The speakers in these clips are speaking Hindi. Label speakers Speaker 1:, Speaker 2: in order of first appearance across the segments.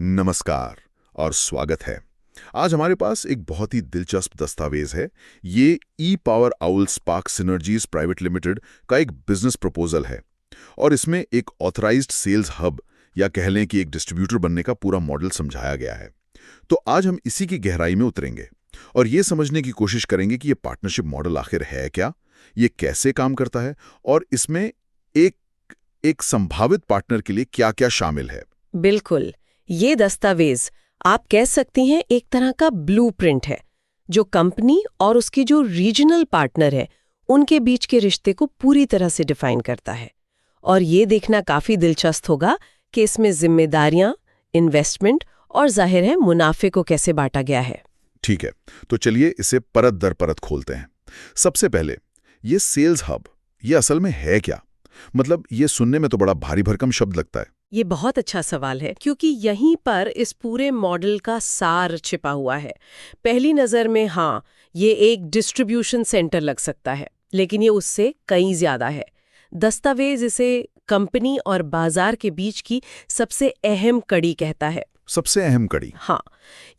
Speaker 1: नमस्कार और स्वागत है। आज हमारे पास एक बहुत ही दिलचस्प दस्तावेज है। ये E power owl spark synergies private limited का एक बिजनेस प्रपोजल है और इसमें एक ऑथराइज्ड सेल्स हब या कह लें कि एक डिस्ट्रीब्यूटर बनने का पूरा मॉडल समझाया गया है। तो आज हम इसी की गहराई में उतरेंगे और ये समझने की कोशिश करेंगे कि ये पार्टनरशिप मॉडल आखिर है क्या, ये कैसे काम करता है और इसमें एक संभावित पार्टनर के लिए क्या-क्या शामिल है।
Speaker 2: बिल्कुल, ये दस्तावेज आप कह सकती हैं एक तरह का ब्लूप्रिंट है जो कंपनी और उसकी जो रीजनल पार्टनर है उनके बीच के रिश्ते को पूरी तरह से डिफाइन करता है। और ये देखना काफी दिलचस्प होगा कि इसमें जिम्मेदारियां, इन्वेस्टमेंट और जाहिर है मुनाफे को कैसे बांटा गया है।
Speaker 1: ठीक है, तो चलिए इसे परत दर परत खोलते हैं। सबसे पहले ये सेल्स हब, ये असल में है क्या? मतलब ये सुनने में तो बड़ा भारी भरकम शब्द लगता है।
Speaker 2: ये बहुत अच्छा सवाल है क्योंकि यहीं पर इस पूरे मॉडल का सार छिपा हुआ है। पहली नज़र में हाँ, ये एक डिस्ट्रीब्यूशन सेंटर लग सकता है, लेकिन ये उससे कहीं ज्यादा है। दस्तावेज इसे कंपनी और बाजार के बीच की सबसे अहम कड़ी कहता है।
Speaker 1: सबसे अहम कड़ी?
Speaker 2: हाँ,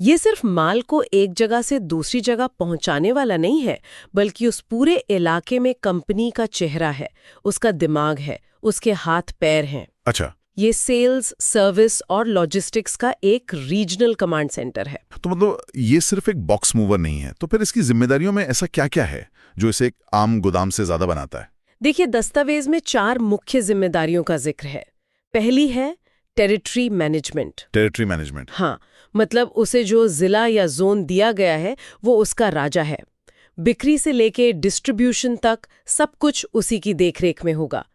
Speaker 2: ये सिर्फ माल को एक जगह से दूसरी जगह पहुंचाने वाला नहीं है, बल्कि उस पूरे इलाके में कंपनी का चेहरा है, उसका दिमाग है, उसके हाथ पैर हैं।
Speaker 1: अच्छा,
Speaker 2: ये सेल्स, सर्विस और लॉजिस्टिक्स का एक रीजनल कमांड सेंटर है।
Speaker 1: तो मतलब ये सिर्फ एक बॉक्स मूवर नहीं है, तो फिर इसकी जिम्मेदारियों में ऐसा क्या-क्या है जो इसे एक आम गोदाम से ज्यादा बनाता है?
Speaker 2: देखिए, दस्तावेज में 4 मुख्य जिम्मेदारियों का जिक्र है। पहली है टेरिटरी मैनेजमेंट।
Speaker 1: Territory management?
Speaker 2: हाँ, मतलब उसे जो जिला या जोन दिया गया है वो उसका राजा है। बिक्री से लेके डिस्ट्रीब्यूशन तक सब कुछ उसी की देखरेख में होगा।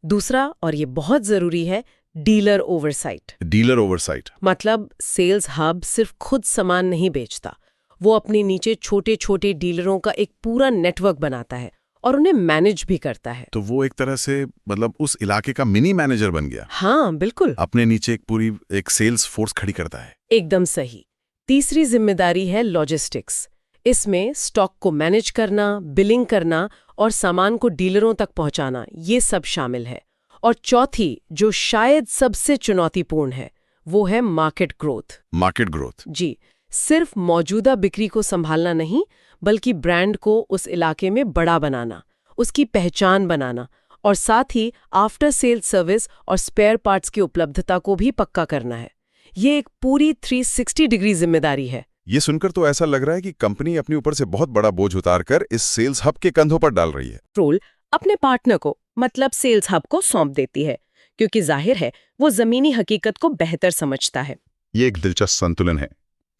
Speaker 2: दूसरा, और ये बहुत जरूरी है, डीलर ओवरसाइट।
Speaker 1: डीलर ओवरसाइट
Speaker 2: मतलब सेल्स हब सिर्फ खुद सामान नहीं बेचता, वो अपने नीचे छोटे छोटे डीलरों का एक पूरा नेटवर्क बनाता है और उन्हें मैनेज भी करता है।
Speaker 1: तो वो एक तरह से मतलब उस इलाके का मिनी मैनेजर बन गया।
Speaker 2: हाँ बिल्कुल,
Speaker 1: अपने नीचे एक पूरी सेल्स फोर्स खड़ी करता है।
Speaker 2: एकदम सही। तीसरी जिम्मेदारी है लॉजिस्टिक्स। इसमें स्टॉक को मैनेज करना, बिलिंग करना और सामान को डीलरों तक पहुंचाना, ये सब शामिल है। और चौथी, जो शायद सबसे चुनौतीपूर्ण है, वो है मार्केट ग्रोथ।
Speaker 1: Market growth?
Speaker 2: जी, सिर्फ मौजूदा बिक्री को संभालना नहीं, बल्कि ब्रांड को उस इलाके में बड़ा बनाना, उसकी पहचान बनाना और साथ ही आफ्टर सेल सर्विस और स्पेयर पार्ट्स की उपलब्धता को भी पक्का करना है। ये एक पूरी 360 डिग्री जिम्मेदारी है।
Speaker 1: ये सुनकर तो ऐसा लग रहा है कि कंपनी अपने ऊपर से बहुत बड़ा बोझ उतारकर इस सेल्स हब के कंधों पर डाल रही है।
Speaker 2: रोल अपने पार्टनर को, मतलब सेल्स हब को सौंप देती है, क्योंकि जाहिर है वो जमीनी हकीकत को बेहतर समझता है।
Speaker 1: ये एक दिलचस्प संतुलन है।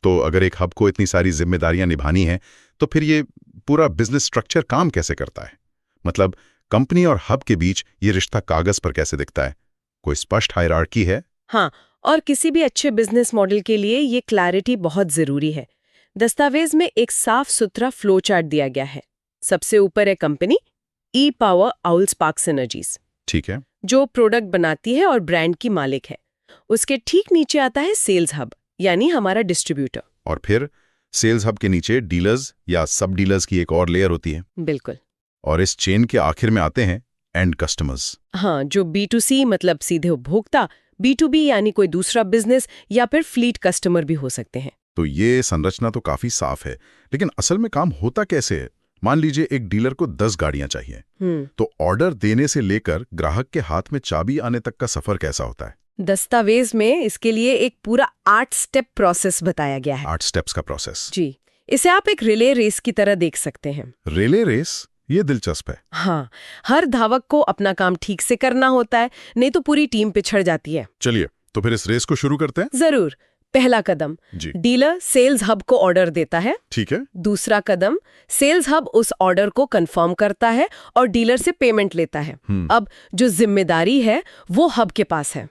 Speaker 1: तो अगर एक हब को इतनी सारी जिम्मेदारियां निभानी है, तो फिर ये पूरा बिजनेस स्ट्रक्चर काम कैसे करता है? मतलब कंपनी और हब के बीच ये रिश्ता कागज पर कैसे दिखता है? कोई स्पष्ट हायरार्की है?
Speaker 2: हाँ, और किसी भी अच्छे बिजनेस मॉडल के लिए ये क्लैरिटी बहुत जरूरी है। दस्तावेज में एक साफ सुथरा फ्लो चार्ट दिया गया है। सबसे ऊपर है कंपनी ई पावर आउल स्पार्क सिनर्जीज,
Speaker 1: ठीक है,
Speaker 2: जो प्रोडक्ट बनाती है और ब्रांड की मालिक है। उसके ठीक नीचे आता है सेल्स हब, यानी हमारा डिस्ट्रीब्यूटर।
Speaker 1: और फिर सेल्स हब के नीचे डीलर्स या सब डीलर्स की एक और लेयर होती है।
Speaker 2: बिल्कुल।
Speaker 1: और इस चेन के आखिर में आते हैं एंड कस्टमर्स।
Speaker 2: हाँ, जो B2C मतलब सीधे उपभोक्ता, B2B यानी कोई दूसरा बिजनेस या फिर फ्लीट कस्टमर भी हो सकते हैं।
Speaker 1: तो ये संरचना तो काफी साफ है, लेकिन असल में काम होता कैसे है? मान लीजिए एक डीलर को 10 गाड़ियां चाहिए, तो ऑर्डर देने से लेकर ग्राहक के हाथ में चाबी आने तक का सफर कैसा होता है?
Speaker 2: दस्तावेज में इसके लिए एक पूरा 8 स्टेप प्रोसेस बताया गया है।
Speaker 1: 8 स्टेप्स का प्रोसेस?
Speaker 2: जी, इसे आप एक रिले रेस की तरह देख सकते हैं।
Speaker 1: Relay race? ये दिलचस्प है।
Speaker 2: हाँ, हर धावक को अपना काम ठीक से करना होता है, नहीं तो पूरी टीम पिछड़ जाती है।
Speaker 1: चलिए, तो फिर इस रेस को शुरू करते हैं।
Speaker 2: जरूर। पहला कदम, डीलर सेल्स हब को ऑर्डर देता है।
Speaker 1: ठीक है।
Speaker 2: दूसरा कदम, सेल्स हब उस ऑर्डर को कंफर्म करता है और डीलर से पेमेंट लेता है। अब जो जिम्मेदारी है वो हब के पास है।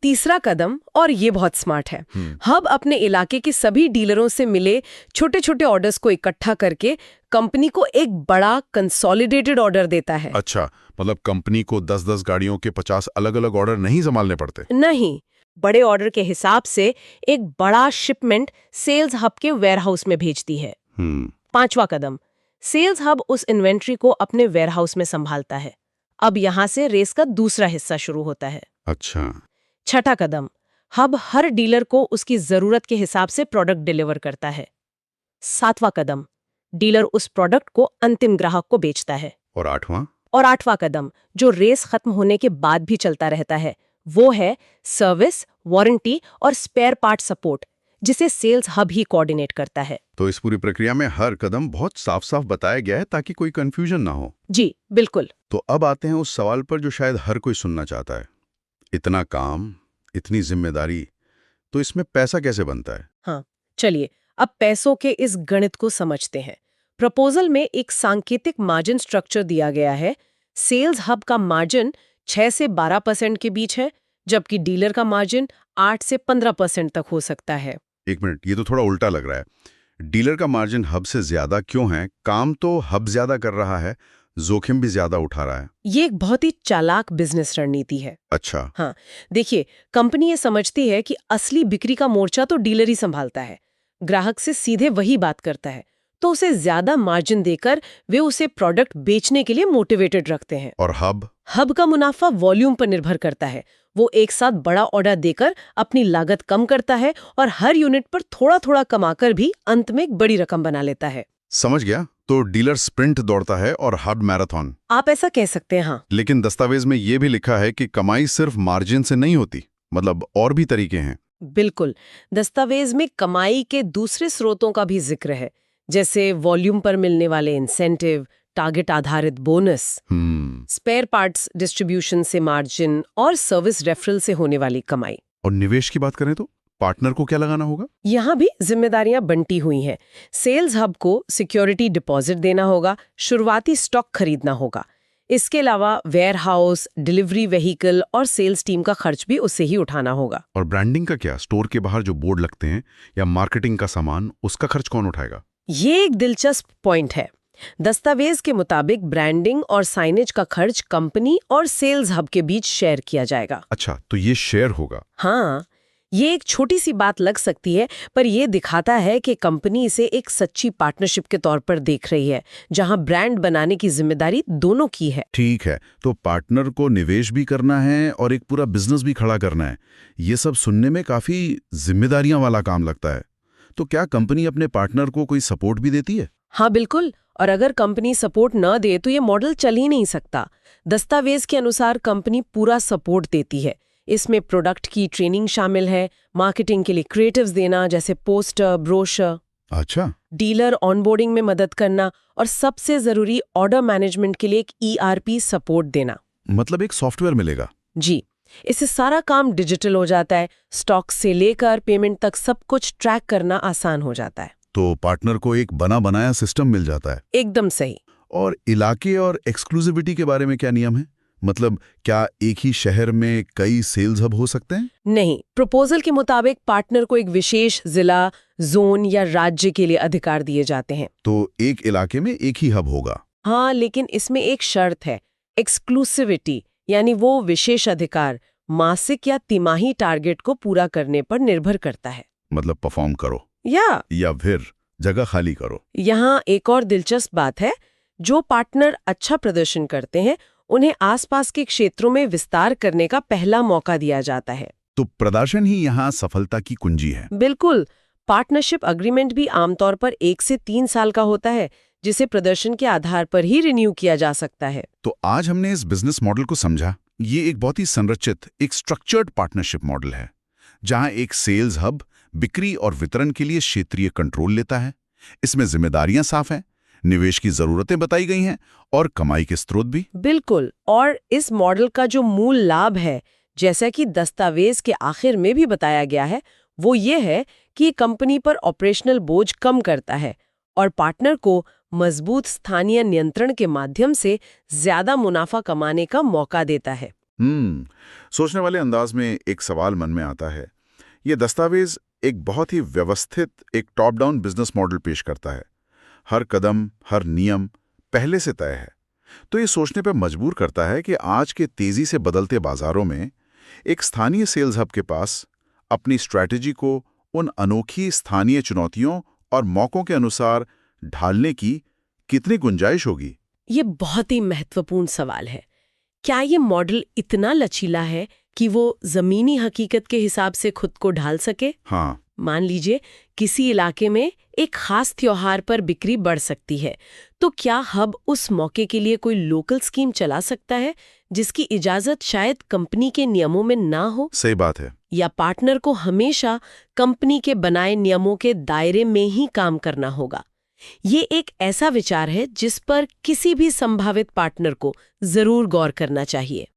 Speaker 2: तीसरा कदम, और ये बहुत स्मार्ट है, हब अपने इलाके के सभी डीलरों से मिले छोटे छोटे ऑर्डर्स को इकट्ठा करके कंपनी को एक बड़ा कंसोलिडेटेड ऑर्डर देता है।
Speaker 1: अच्छा, मतलब कंपनी को 10-10 गाड़ियों के 50 अलग-अलग ऑर्डर नहीं संभालने पड़ते?
Speaker 2: नहीं, बड़े ऑर्डर के हिसाब से एक बड़ा शिपमेंट सेल्स हब के वेयरहाउस में भेजती है। पांचवा कदम, सेल्स हब उस इन्वेंट्री को अपने वेयरहाउस में संभालता है। अब यहाँ से रेस का दूसरा हिस्सा शुरू होता है।
Speaker 1: अच्छा।
Speaker 2: छठा कदम, हब हर डीलर को उसकी जरूरत के हिसाब से प्रोडक्ट डिलीवर करता है। 7वां कदम, डीलर उस प्रोडक्ट को अंतिम ग्राहक को बेचता है।
Speaker 1: और 8वां?
Speaker 2: और 8वां कदम, जो रेस खत्म होने के बाद भी चलता रहता है, वो है सर्विस, वारंटी और स्पेयर पार्ट सपोर्ट, जिसे सेल्स हब ही कोऑर्डिनेट करता है।
Speaker 1: तो इस पूरी प्रक्रिया में हर कदम बहुत साफ साफ बताया गया है ताकि कोई कंफ्यूजन ना हो।
Speaker 2: जी बिल्कुल।
Speaker 1: तो अब आते हैं उस सवाल पर जो शायद हर कोई सुनना चाहता है। इतना काम, इतनी जिम्मेदारी, तो इसमें पैसा कैसे बनता है?
Speaker 2: हाँ, चलिए अब पैसों के इस गणित को समझते हैं। प्रपोजल में एक सांकेतिक मार्जिन स्ट्रक्चर दिया गया है। सेल्स हब का मार्जिन 6 से 12% के बीच है, जबकि डीलर का मार्जिन 8 से 15% तक हो सकता है।
Speaker 1: एक मिनट, ये तो थोड़ा उल्टा लग रहा है। डीलर का मार्जिन हब से ज्यादा क्यों है? काम तो हब ज्यादा कर रहा है, जोखिम भी ज्यादा उठा रहा है।
Speaker 2: ये एक बहुत ही चालाक बिजनेस रणनीति है।
Speaker 1: अच्छा।
Speaker 2: हाँ, देखिए, कंपनी ये समझती है कि असली बिक्री का मोर्चा तो डीलर ही संभालता है, ग्राहक से सीधे वही बात करता है, तो उसे ज्यादा मार्जिन देकर वे उसे प्रोडक्ट बेचने के लिए मोटिवेटेड रखते हैं।
Speaker 1: और हब?
Speaker 2: हब का मुनाफा वॉल्यूम पर निर्भर करता है। वो एक साथ बड़ा ऑर्डर देकर अपनी लागत कम करता है और हर यूनिट पर थोड़ा थोड़ा कमाकर भी अंत में एक बड़ी रकम बना लेता है।
Speaker 1: समझ गया। तो डीलर स्प्रिंट दौड़ता है और हब मैराथन।
Speaker 2: आप ऐसा कह सकते हैं, हाँ।
Speaker 1: लेकिन दस्तावेज में ये भी लिखा है कि कमाई सिर्फ मार्जिन से नहीं होती, मतलब और भी तरीके हैं।
Speaker 2: बिल्कुल, दस्तावेज में कमाई के दूसरे स्रोतों का भी जिक्र है, जैसे वॉल्यूम पर मिलने वाले इंसेंटिव, टारगेट आधारित बोनस, स्पेयर पार्ट्स डिस्ट्रीब्यूशन से मार्जिन और सर्विस रेफरल से होने वाली कमाई।
Speaker 1: और निवेश की बात करें तो पार्टनर को क्या लगाना होगा?
Speaker 2: यहाँ भी जिम्मेदारियां बंटी हुई हैं। सेल्स हब को सिक्योरिटी डिपॉजिट देना होगा, शुरुआती स्टॉक खरीदना होगा। इसके अलावा वेयर हाउस, डिलीवरी व्हीकल और सेल्स टीम का खर्च भी उससे ही उठाना होगा।
Speaker 1: और ब्रांडिंग का क्या? स्टोर के बाहर जो बोर्ड लगते हैं या मार्केटिंग का सामान, उसका खर्च कौन उठाएगा?
Speaker 2: ये एक दिलचस्प पॉइंट है। दस्तावेज के मुताबिक ब्रांडिंग और साइनेज का खर्च कंपनी और सेल्स हब के बीच शेयर किया जाएगा।
Speaker 1: अच्छा, तो ये शेयर होगा।
Speaker 2: हाँ, ये एक छोटी सी बात लग सकती है, पर ये दिखाता है कि कंपनी इसे एक सच्ची पार्टनरशिप के तौर पर देख रही है, जहां ब्रांड बनाने की जिम्मेदारी दोनों की है।
Speaker 1: ठीक है, तो पार्टनर को निवेश भी करना है और एक पूरा बिजनेस भी खड़ा करना है। ये सब सुनने में काफी जिम्मेदारियां वाला काम लगता है। तो क्या कंपनी अपने पार्टनर को कोई सपोर्ट भी देती है?
Speaker 2: हाँ बिल्कुल, और अगर कंपनी सपोर्ट न दे तो ये मॉडल चल ही नहीं सकता। दस्तावेज के अनुसार कंपनी पूरा सपोर्ट देती है। इसमें प्रोडक्ट की ट्रेनिंग शामिल है, मार्केटिंग के लिए क्रिएटिव्स देना जैसे पोस्टर, ब्रोशर,
Speaker 1: अच्छा,
Speaker 2: डीलर ऑनबोर्डिंग में मदद करना और सबसे जरूरी ऑर्डर मैनेजमेंट के लिए एक ERP सपोर्ट देना।
Speaker 1: मतलब एक सॉफ्टवेयर मिलेगा?
Speaker 2: जी, इससे सारा काम डिजिटल हो जाता है। स्टॉक से लेकर पेमेंट तक सब कुछ ट्रैक करना आसान हो जाता है।
Speaker 1: तो पार्टनर को एक बना बनाया सिस्टम मिल जाता है।
Speaker 2: एकदम सही।
Speaker 1: और इलाके और एक्सक्लूसिविटी के बारे में क्या नियम है? मतलब क्या एक ही शहर में कई सेल्स हब हो सकते हैं?
Speaker 2: नहीं, प्रपोजल के मुताबिक पार्टनर को एक विशेष जिला, जोन या राज्य के लिए अधिकार दिए जाते हैं।
Speaker 1: तो एक इलाके में एक ही हब होगा?
Speaker 2: हाँ, लेकिन इसमें एक शर्त है, एक्सक्लूसिविटी, यानी वो विशेष अधिकार मासिक या तिमाही टारगेट को पूरा करने पर निर्भर करता है।
Speaker 1: मतलब परफॉर्म करो
Speaker 2: या
Speaker 1: फिर जगह खाली करो।
Speaker 2: यहाँ एक और दिलचस्प बात है, जो पार्टनर अच्छा प्रदर्शन करते हैं उन्हें आसपास के क्षेत्रों में विस्तार करने का पहला मौका दिया जाता है।
Speaker 1: तो प्रदर्शन ही यहाँ सफलता की कुंजी है।
Speaker 2: बिल्कुल। पार्टनरशिप अग्रीमेंट भी आमतौर पर 1 से 3 साल का होता है, जिसे प्रदर्शन के आधार पर ही रिन्यू किया जा सकता है।
Speaker 1: तो आज हमने इस बिजनेस मॉडल को समझा। ये एक बहुत ही संरचित, एक स्ट्रक्चर्ड पार्टनरशिप मॉडल है, जहां एक सेल्स हब बिक्री और वितरण के लिए क्षेत्रीय कंट्रोल लेता है। इसमें जिम्मेदारियां साफ हैं, निवेश की जरूरतें बताई गई हैं और कमाई के स्रोत भी।
Speaker 2: बिल्कुल। और इस मॉडल का जो मूल लाभ है, जैसा कि दस्तावेज के आखिर में भी बताया गया है, वो ये है कि कंपनी पर ऑपरेशनल बोझ कम करता है और पार्टनर को मजबूत स्थानीय नियंत्रण के माध्यम से ज्यादा मुनाफा कमाने का मौका देता है।
Speaker 1: सोचने वाले अंदाज में एक सवाल मन में आता है। ये दस्तावेज एक बहुत ही व्यवस्थित, एक टॉप डाउन बिजनेस मॉडल पेश करता है। हर कदम, हर नियम पहले से तय है। तो ये सोचने पर मजबूर करता है कि आज के तेजी से बदलते बाजारों में एक स्थानीय सेल्स हब के पास अपनी स्ट्रैटेजी को उन अनोखी स्थानीय चुनौतियों और मौकों के अनुसार ढालने की कितनी गुंजाइश होगी?
Speaker 2: ये बहुत ही महत्वपूर्ण सवाल है। क्या ये मॉडल इतना लचीला है कि वो जमीनी हकीकत के हिसाब से खुद को ढाल सके।
Speaker 1: हाँ,
Speaker 2: मान लीजिए किसी इलाके में एक खास त्योहार पर बिक्री बढ़ सकती है, तो क्या हब उस मौके के लिए कोई लोकल स्कीम चला सकता है जिसकी इजाजत शायद कंपनी के नियमों में ना हो?
Speaker 1: सही बात है।
Speaker 2: या पार्टनर को हमेशा कंपनी के बनाए नियमों के दायरे में ही काम करना होगा? ये एक ऐसा विचार है जिस पर किसी भी संभावित पार्टनर को जरूर गौर करना चाहिए।